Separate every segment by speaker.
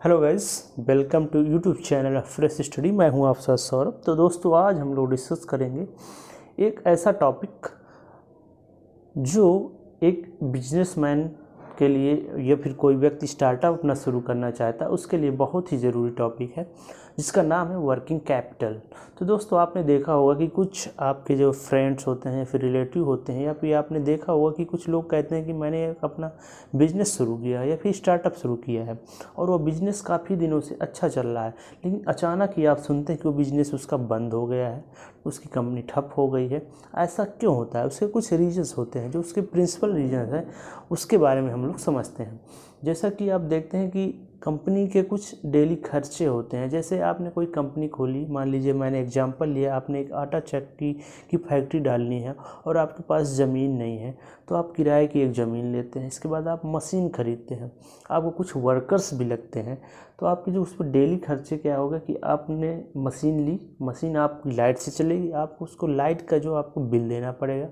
Speaker 1: Hello guys, welcome to YouTube channel fresh study. मैं हूं आपका सौरभ। तो दोस्तों, आज हम लोग डिस्कस करेंगे एक ऐसा टॉपिक जो एक बिजनेसमैन के लिए या फिर कोई व्यक्ति स्टार्टअप अपना शुरू करना चाहता है उसके लिए बहुत ही ज़रूरी टॉपिक है, जिसका नाम है वर्किंग कैपिटल। तो दोस्तों, आपने देखा होगा कि कुछ आपके जो फ्रेंड्स होते हैं, फिर रिलेटिव होते हैं, या फिर आपने देखा होगा कि कुछ लोग कहते हैं कि मैंने अपना बिज़नेस शुरू किया या फिर स्टार्टअप शुरू किया है और वो बिज़नेस काफ़ी दिनों से अच्छा चल रहा है, लेकिन अचानक ही आप सुनते हैं कि वो बिज़नेस उसका बंद हो गया है, उसकी कंपनी ठप हो गई है। ऐसा क्यों होता है? उसके कुछ रीजंस होते हैं, जो उसके प्रिंसिपल रीजंस हैं उसके बारे में हम लोग समझते हैं। जैसा कि आप देखते हैं कि कंपनी के कुछ डेली खर्चे होते हैं। जैसे आपने कोई कंपनी खोली, मान लीजिए मैंने एग्जांपल लिया, आपने एक आटा चक्की की फैक्ट्री डालनी है और आपके पास ज़मीन नहीं है, तो आप किराए की एक ज़मीन लेते हैं। इसके बाद आप मशीन खरीदते हैं, आपको कुछ वर्कर्स भी लगते हैं। तो आपके जो उस पर डेली खर्चे क्या होगा कि आपने मशीन ली, मशीन आपकी लाइट से चलेगी, आपको उसको लाइट का जो आपको बिल देना पड़ेगा।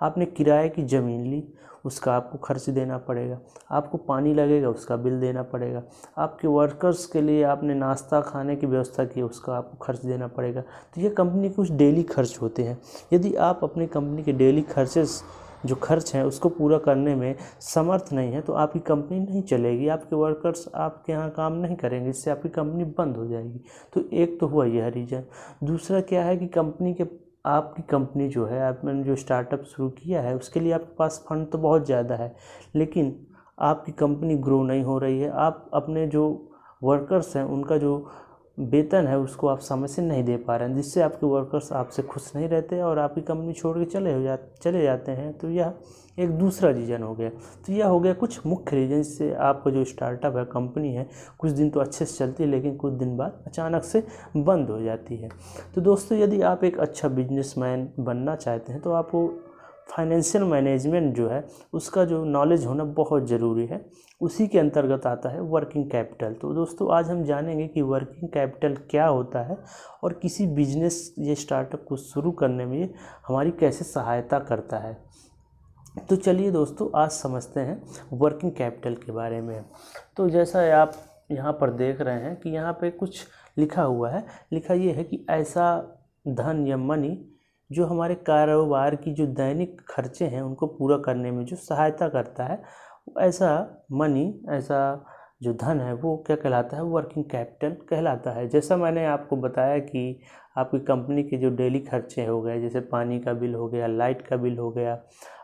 Speaker 1: आपने किराए की ज़मीन ली, उसका आपको खर्च देना पड़ेगा। आपको पानी लगेगा, उसका बिल देना पड़ेगा। आपके वर्कर्स के लिए आपने नाश्ता खाने की व्यवस्था की, उसका आपको खर्च देना पड़ेगा। तो ये कंपनी के कुछ डेली खर्च होते हैं। यदि आप अपनी कंपनी के डेली खर्चेस जो खर्च हैं उसको पूरा करने में समर्थ नहीं है तो आपकी कंपनी नहीं चलेगी, आपके वर्कर्स आपके यहाँ काम नहीं करेंगे, इससे आपकी कंपनी बंद हो जाएगी। तो एक तो हुआ यह रीज़न। दूसरा क्या है कि आपकी कंपनी जो है, आपने जो स्टार्टअप शुरू किया है उसके लिए आपके पास फंड तो बहुत ज़्यादा है, लेकिन आपकी कंपनी ग्रो नहीं हो रही है। आप अपने जो वर्कर्स हैं उनका जो वेतन है उसको आप समय से नहीं दे पा रहे हैं, जिससे आपके वर्कर्स आपसे खुश नहीं रहते और आपकी कंपनी छोड़ के चले जाते हैं। तो यह एक दूसरा रीज़न हो गया। तो यह हो गया कुछ मुख्य रीज़न, जिससे आपका जो स्टार्टअप है, कंपनी है, कुछ दिन तो अच्छे से चलती है लेकिन कुछ दिन बाद अचानक से बंद हो जाती है। तो दोस्तों, यदि आप एक अच्छा बिजनेसमैन बनना चाहते हैं तो आपको फाइनेंशियल मैनेजमेंट जो है उसका जो नॉलेज होना बहुत ज़रूरी है। उसी के अंतर्गत आता है वर्किंग कैपिटल। तो दोस्तों, आज हम जानेंगे कि वर्किंग कैपिटल क्या होता है और किसी बिजनेस या स्टार्टअप को शुरू करने में ये हमारी कैसे सहायता करता है। तो चलिए दोस्तों, आज समझते हैं वर्किंग कैपिटल के बारे में। तो जैसा आप यहाँ पर देख रहे हैं कि यहाँ पे कुछ लिखा हुआ है। लिखा ये है कि ऐसा धन या मनी जो हमारे कारोबार की जो दैनिक खर्चे हैं उनको पूरा करने में जो सहायता करता है, ऐसा मनी, ऐसा जो धन है वो क्या कहलाता है? वर्किंग कैपिटल कहलाता है। जैसा मैंने आपको बताया कि आपकी कंपनी के जो डेली खर्चे हो गए, जैसे पानी का बिल हो गया, लाइट का बिल हो गया,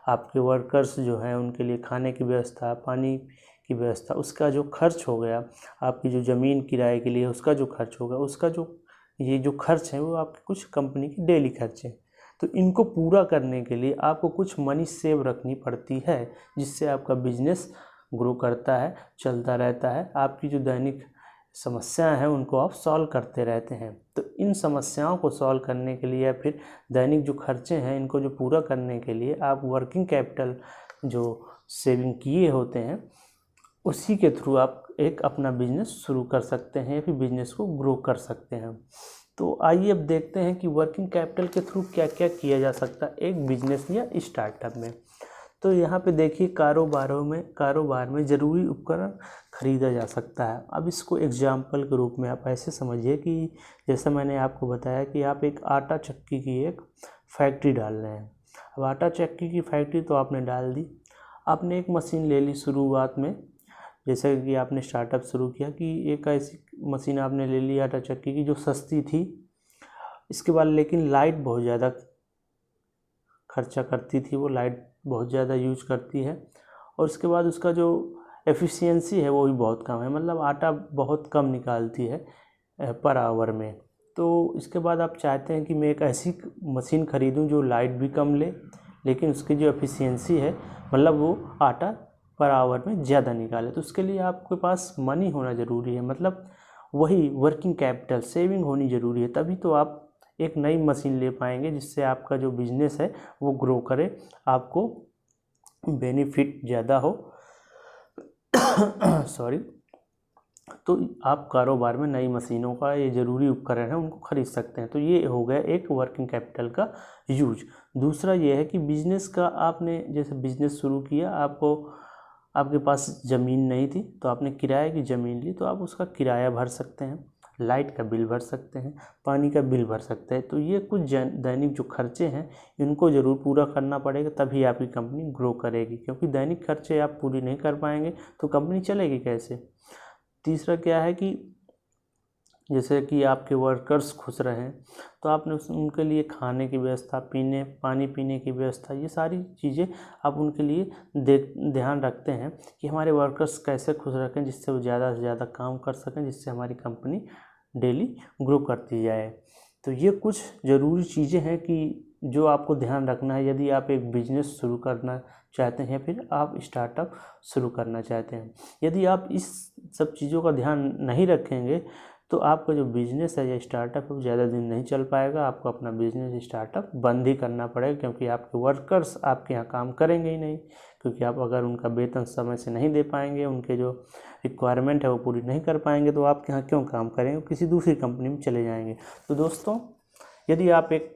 Speaker 1: आपके वर्कर्स जो हैं उनके लिए खाने की व्यवस्था, पानी की व्यवस्था, उसका जो खर्च हो गया, आपकी जो ज़मीन किराए के लिए उसका जो खर्च होगा, उसका जो ये जो खर्च है वो आपके कुछ कंपनी के डेली खर्चे हैं। तो इनको पूरा करने के लिए आपको कुछ मनी सेव रखनी पड़ती है, जिससे आपका बिजनेस ग्रो करता है, चलता रहता है। आपकी जो दैनिक समस्याएं हैं उनको आप सॉल्व करते रहते हैं। तो इन समस्याओं को सॉल्व करने के लिए या फिर दैनिक जो खर्चे हैं इनको जो पूरा करने के लिए आप वर्किंग कैपिटल जो सेविंग किए होते हैं उसी के थ्रू आप एक अपना बिजनेस शुरू कर सकते हैं या फिर बिजनेस को ग्रो कर सकते हैं। तो आइए अब देखते हैं कि वर्किंग कैपिटल के थ्रू क्या क्या किया जा सकता है एक बिजनेस या स्टार्टअप में। तो यहाँ पे देखिए, कारोबार में ज़रूरी उपकरण खरीदा जा सकता है। अब इसको एग्जाम्पल के रूप में आप ऐसे समझिए कि जैसा मैंने आपको बताया कि आप एक आटा चक्की की एक फैक्ट्री डाल रहे हैं। अब आटा चक्की की फैक्ट्री तो आपने डाल दी, आपने एक मशीन ले ली शुरुआत में, जैसे कि आपने स्टार्टअप शुरू किया कि एक ऐसी मशीन आपने ले ली आटा चक्की की जो सस्ती थी। इसके बाद लेकिन लाइट बहुत ज़्यादा खर्चा करती थी, वो लाइट बहुत ज़्यादा यूज करती है, और उसके बाद उसका जो एफिशिएंसी है वो भी बहुत कम है, मतलब आटा बहुत कम निकालती है पर आवर में। तो इसके बाद आप चाहते हैं कि मैं एक ऐसी मशीन ख़रीदूं जो लाइट भी कम ले, लेकिन उसकी जो एफिशिएंसी है, मतलब वो आटा पर आवर में ज़्यादा निकाले। तो उसके लिए आपके पास मनी होना ज़रूरी है, मतलब वही वर्किंग कैपिटल सेविंग होनी ज़रूरी है। तभी तो आप एक नई मशीन ले पाएंगे जिससे आपका जो बिज़नेस है वो ग्रो करे, आपको बेनिफिट ज़्यादा हो सॉरी। तो आप कारोबार में नई मशीनों का ये ज़रूरी उपकरण है उनको खरीद सकते हैं। तो ये हो गया एक वर्किंग कैपिटल का यूज। दूसरा ये है कि बिज़नेस का आपने जैसे बिज़नेस शुरू किया, आपको आपके पास ज़मीन नहीं थी तो आपने किराए की ज़मीन ली, तो आप उसका किराया भर सकते हैं, लाइट का बिल भर सकते हैं, पानी का बिल भर सकते हैं। तो ये कुछ दैनिक जो खर्चे हैं इनको ज़रूर पूरा करना पड़ेगा, तभी आपकी कंपनी ग्रो करेगी, क्योंकि दैनिक खर्चे आप पूरी नहीं कर पाएंगे तो कंपनी चलेगी कैसे। तीसरा क्या है कि जैसे कि आपके वर्कर्स खुश रहें तो आपने उनके लिए खाने की व्यवस्था, पानी पीने की व्यवस्था, ये सारी चीज़ें आप उनके लिए ध्यान रखते हैं कि हमारे वर्कर्स कैसे खुश रखें, जिससे वो ज़्यादा से ज़्यादा काम कर सकें, जिससे हमारी कंपनी डेली ग्रो करती जाए। तो ये कुछ ज़रूरी चीज़ें हैं कि जो आपको ध्यान रखना है यदि आप एक बिजनेस शुरू करना चाहते हैं, फिर आप स्टार्टअप शुरू करना चाहते हैं। यदि आप इस सब चीज़ों का ध्यान नहीं रखेंगे तो आपका जो बिज़नेस है या स्टार्टअप है वो ज़्यादा दिन नहीं चल पाएगा। आपको अपना बिज़नेस स्टार्टअप बंद ही करना पड़ेगा, क्योंकि आपके वर्कर्स आपके यहाँ काम करेंगे ही नहीं, क्योंकि आप अगर उनका वेतन समय से नहीं दे पाएंगे, उनके जो रिक्वायरमेंट है वो पूरी नहीं कर पाएंगे, तो आपके यहाँ क्यों काम करेंगे, किसी दूसरी कंपनी में चले जाएंगे। तो दोस्तों, यदि आप एक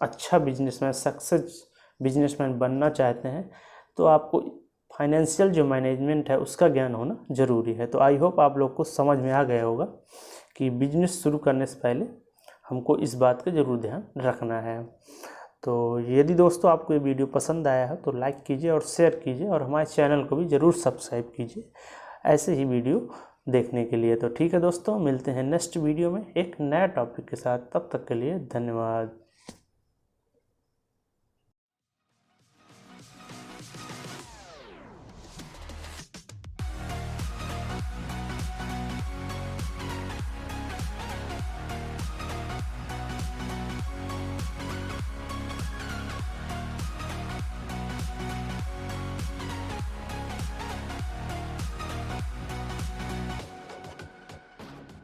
Speaker 1: अच्छा बिजनेसमैन, सक्सेस बिजनेसमैन बनना चाहते हैं तो आपको फाइनेंशियल जो मैनेजमेंट है उसका ज्ञान होना ज़रूरी है। तो आई होप आप लोग को समझ में आ गया होगा कि बिजनेस शुरू करने से पहले हमको इस बात का ज़रूर ध्यान रखना है। तो यदि दोस्तों आपको ये वीडियो पसंद आया है तो लाइक कीजिए और शेयर कीजिए, और हमारे चैनल को भी ज़रूर सब्सक्राइब कीजिए ऐसे ही वीडियो देखने के लिए। तो ठीक है दोस्तों, मिलते हैं नेक्स्ट वीडियो में एक नया टॉपिक के साथ। तब तक के लिए धन्यवाद।